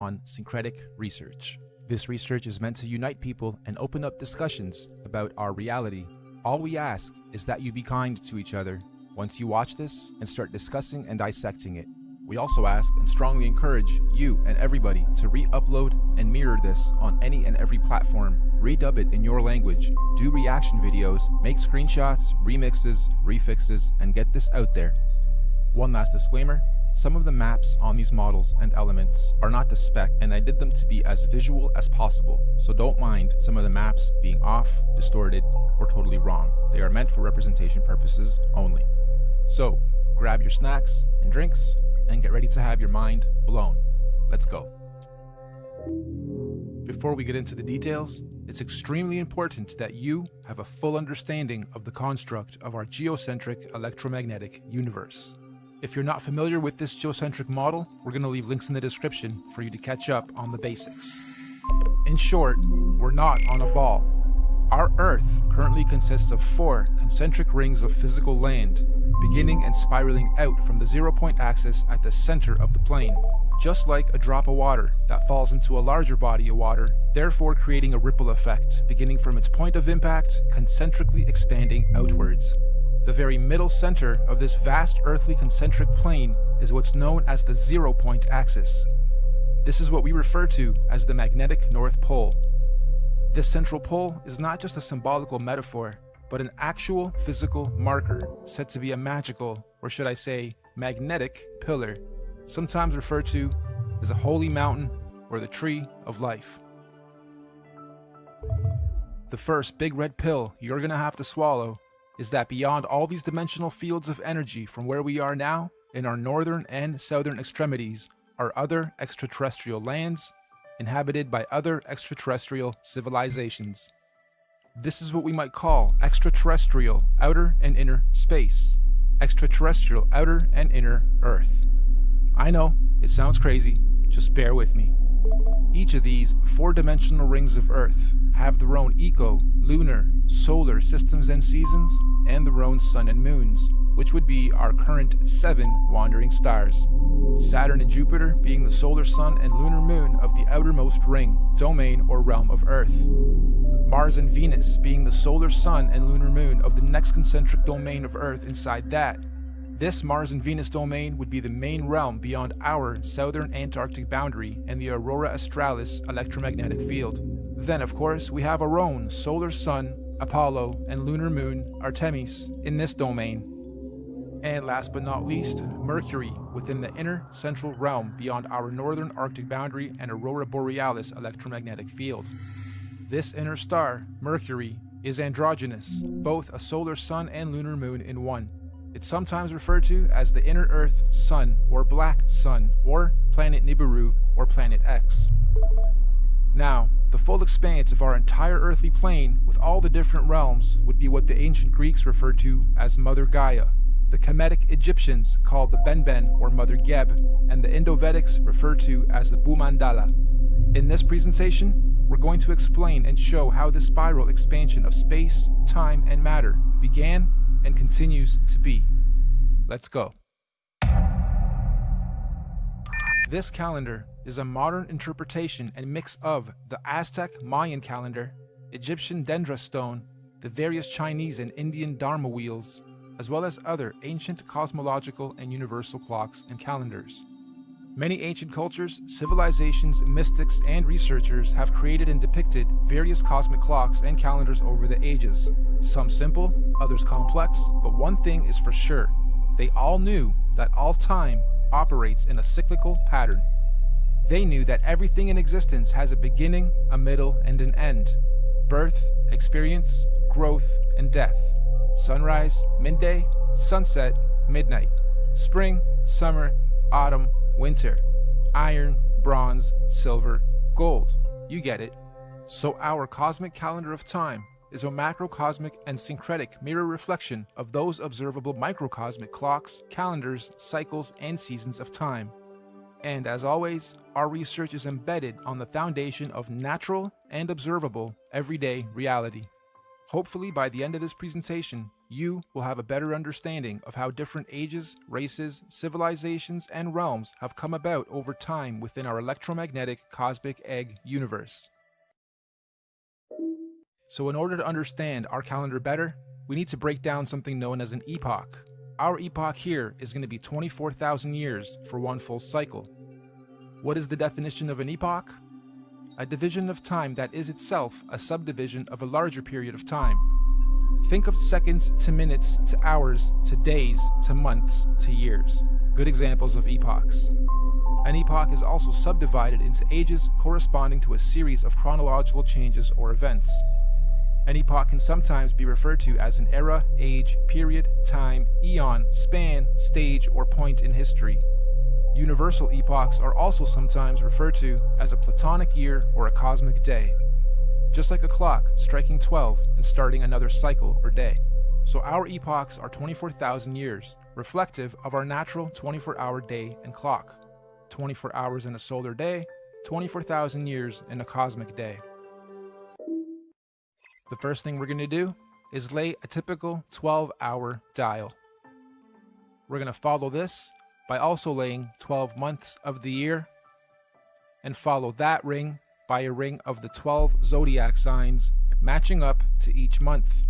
on syncretic research. This research is meant to unite people and open up discussions about our reality. All we ask is that you be kind to each other once you watch this and start discussing and dissecting it. We also ask and strongly encourage you and everybody to re-upload and mirror this on any and every platform, redub it in your language, do reaction videos, make screenshots, remixes, refixes, and get this out there. One last disclaimer, some of the maps on these models and elements are not to spec, and I did them to be as visual as possible, so don't mind some of the maps being off, distorted, or totally wrong. They are meant for representation purposes only. So, grab your snacks and drinks, and get ready to have your mind blown. Let's go. Before we get into the details, it's extremely important that you have a full understanding of the construct of our geocentric electromagnetic universe. If you're not familiar with this geocentric model, we're going to leave links in the description for you to catch up on the basics. In short, we're not on a ball. Our Earth currently consists of 4 concentric rings of physical land, beginning and spiraling out from the 0-point axis at the center of the plane, just like a drop of water that falls into a larger body of water, therefore creating a ripple effect, beginning from its point of impact, concentrically expanding outwards. The very middle center of this vast earthly concentric plane is what's known as the 0-point axis. This is what we refer to as the magnetic North Pole. This central pole is not just a symbolical metaphor, but an actual physical marker said to be a magical, or should I say, magnetic pillar, sometimes referred to as a holy mountain or the tree of life. The first big red pill you're going to have to swallow is that beyond all these dimensional fields of energy from where we are now, in our northern and southern extremities, are other extraterrestrial lands inhabited by other extraterrestrial civilizations. This is what we might call extraterrestrial outer and inner space, extraterrestrial outer and inner Earth. I know, it sounds crazy, just bear with me. Each of these 4-dimensional rings of Earth have their own eco, lunar, solar systems and seasons, and their own sun and moons, which would be our current 7 wandering stars. Saturn and Jupiter being the solar sun and lunar moon of the outermost ring, domain, or realm of Earth. Mars and Venus being the solar sun and lunar moon of the next concentric domain of Earth inside that. This Mars and Venus domain would be the main realm beyond our southern Antarctic boundary and the Aurora Australis electromagnetic field. Then, of course, we have our own solar sun, Apollo, and lunar moon, Artemis, in this domain. And last but not least, Mercury within the inner central realm beyond our northern Arctic boundary and Aurora Borealis electromagnetic field. This inner star, Mercury, is androgynous, both a solar sun and lunar moon in one. It's sometimes referred to as the inner Earth Sun or Black Sun or Planet Nibiru or Planet X. Now, the full expanse of our entire earthly plane with all the different realms would be what the ancient Greeks referred to as Mother Gaia, the Kemetic Egyptians called the Benben or Mother Geb, and the Indo-Vedics referred to as the Bhumandala. In this presentation, we're going to explain and show how this spiral expansion of space, time, and matter began and continues to be. Let's go. This calendar is a modern interpretation and mix of the Aztec Mayan calendar, Egyptian dendra stone, the various Chinese and Indian dharma wheels, as well as other ancient cosmological and universal clocks and calendars. Many ancient cultures, civilizations, mystics, and researchers have created and depicted various cosmic clocks and calendars over the ages. Some simple, others complex, but one thing is for sure. They all knew that all time operates in a cyclical pattern. They knew that everything in existence has a beginning, a middle, and an end. Birth, experience, growth, and death. Sunrise, midday, sunset, midnight. Spring, summer, autumn, winter. Iron, bronze, silver, gold. You get it. So our cosmic calendar of time is a macrocosmic and syncretic mirror reflection of those observable microcosmic clocks, calendars, cycles, and seasons of time. And as always, our research is embedded on the foundation of natural and observable everyday reality. Hopefully, by the end of this presentation, you will have a better understanding of how different ages, races, civilizations, and realms have come about over time within our electromagnetic cosmic egg universe. So in order to understand our calendar better, we need to break down something known as an epoch. Our epoch here is going to be 24,000 years for one full cycle. What is the definition of an epoch? A division of time that is itself a subdivision of a larger period of time. Think of seconds to minutes to hours to days to months to years. Good examples of epochs. An epoch is also subdivided into ages corresponding to a series of chronological changes or events. An epoch can sometimes be referred to as an era, age, period, time, eon, span, stage, or point in history. Universal epochs are also sometimes referred to as a platonic year or a cosmic day. Just like a clock striking 12 and starting another cycle or day. So our epochs are 24,000 years, reflective of our natural 24-hour day and clock. 24 hours in a solar day, 24,000 years in a cosmic day. The first thing we're going to do is lay a typical 12-hour dial. We're going to follow this by also laying 12 months of the year, and follow that ring by a ring of the 12 zodiac signs matching up to each month.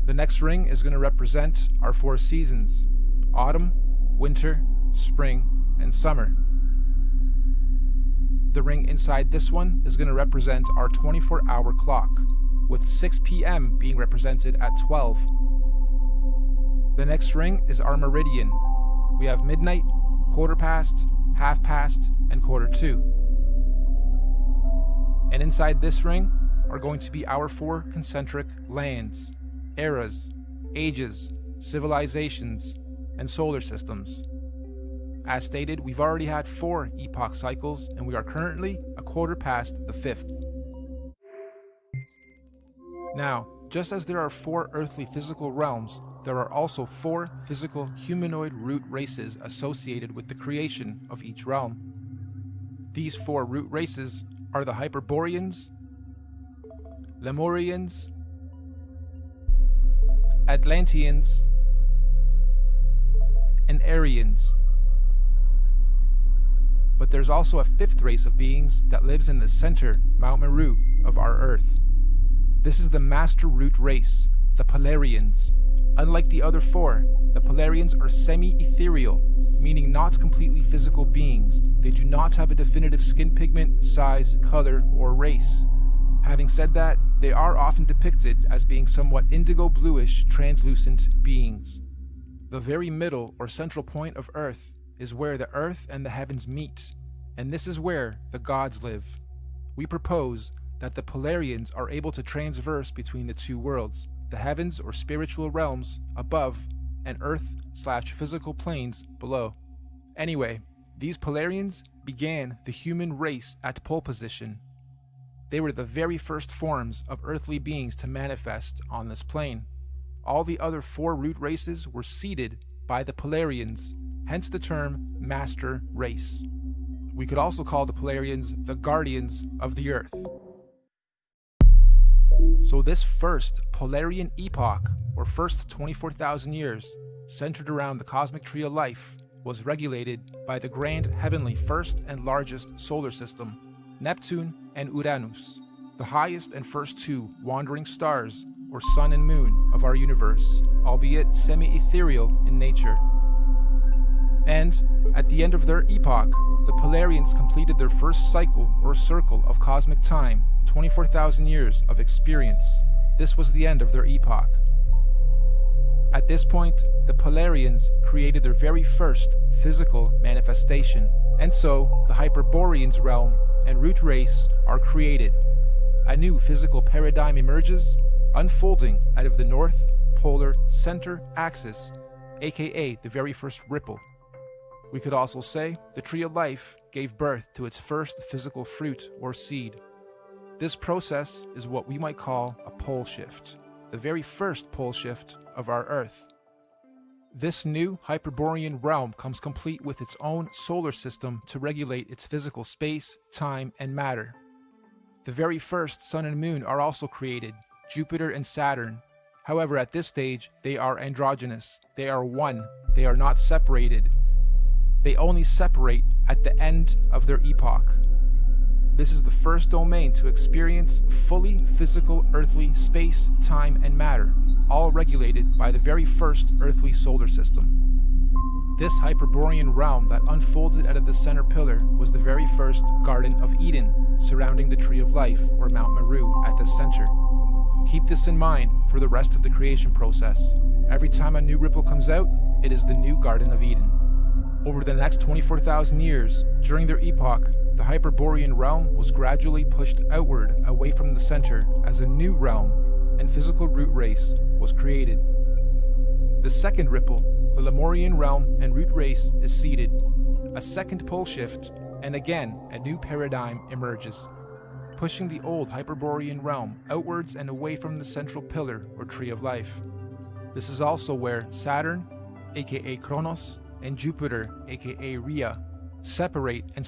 The next ring is going to represent our 4 seasons: autumn, winter, spring, and summer. The ring inside this one is going to represent our 24-hour clock, with 6 p.m. being represented at 12. The next ring is our meridian. We have midnight, quarter past, half past, and quarter to. And inside this ring are going to be our 4 concentric lands, eras, ages, civilizations, and solar systems. As stated, we've already had 4 epoch cycles, and we are currently a quarter past the 5th. Now, just as there are 4 earthly physical realms, there are also 4 physical humanoid root races associated with the creation of each realm. These 4 root races are the Hyperboreans, Lemurians, Atlanteans, and Aryans. But there's also a 5th race of beings that lives in the center, Mount Meru, of our Earth. This is the Master Root race, the Polarians. Unlike the other 4, the Polarians are semi-ethereal, meaning not completely physical beings. They do not have a definitive skin pigment, size, color, or race. Having said that, they are often depicted as being somewhat indigo-bluish, translucent beings. The very middle or central point of Earth is where the earth and the heavens meet, and this is where the gods live. We propose that the Polarians are able to transverse between the 2 worlds, the heavens or spiritual realms above, and earth/physical planes below. Anyway, these Polarians began the human race at pole position. They were the very first forms of earthly beings to manifest on this plane. All the other 4 root races were seeded by the Polarians, hence the term Master Race. We could also call the Polarians the Guardians of the Earth. So this first Polarian epoch, or first 24,000 years, centered around the cosmic tree of life, was regulated by the grand heavenly first and largest solar system, Neptune and Uranus, the highest and first 2 wandering stars, or sun and moon, of our universe, albeit semi-ethereal in nature. And, at the end of their epoch, the Polarians completed their first cycle or circle of cosmic time, 24,000 years of experience. This was the end of their epoch. At this point, the Polarians created their very first physical manifestation, and so the Hyperboreans realm and root race are created. A new physical paradigm emerges, unfolding out of the North Polar Center Axis, aka the very first ripple. We could also say the tree of life gave birth to its first physical fruit or seed. This process is what we might call a pole shift, the very first pole shift of our Earth. This new Hyperborean realm comes complete with its own solar system to regulate its physical space, time, and matter. The very first Sun and Moon are also created, Jupiter and Saturn. However, at this stage, they are androgynous. They are one. They are not separated. They only separate at the end of their epoch. This is the first domain to experience fully physical earthly space, time, and matter, all regulated by the very first earthly solar system. This Hyperborean realm that unfolded out of the center pillar was the very first Garden of Eden, surrounding the Tree of Life, or Mount Meru, at the center. Keep this in mind for the rest of the creation process. Every time a new ripple comes out, it is the new Garden of Eden. Over the next 24,000 years, during their epoch, the Hyperborean realm was gradually pushed outward away from the center as a new realm and physical root race was created. The second ripple, the Lemurian realm and root race, is seeded. A second pole shift, and again a new paradigm emerges, pushing the old Hyperborean realm outwards and away from the central pillar or Tree of Life. This is also where Saturn, aka Kronos, and Jupiter, aka Rhea, separate and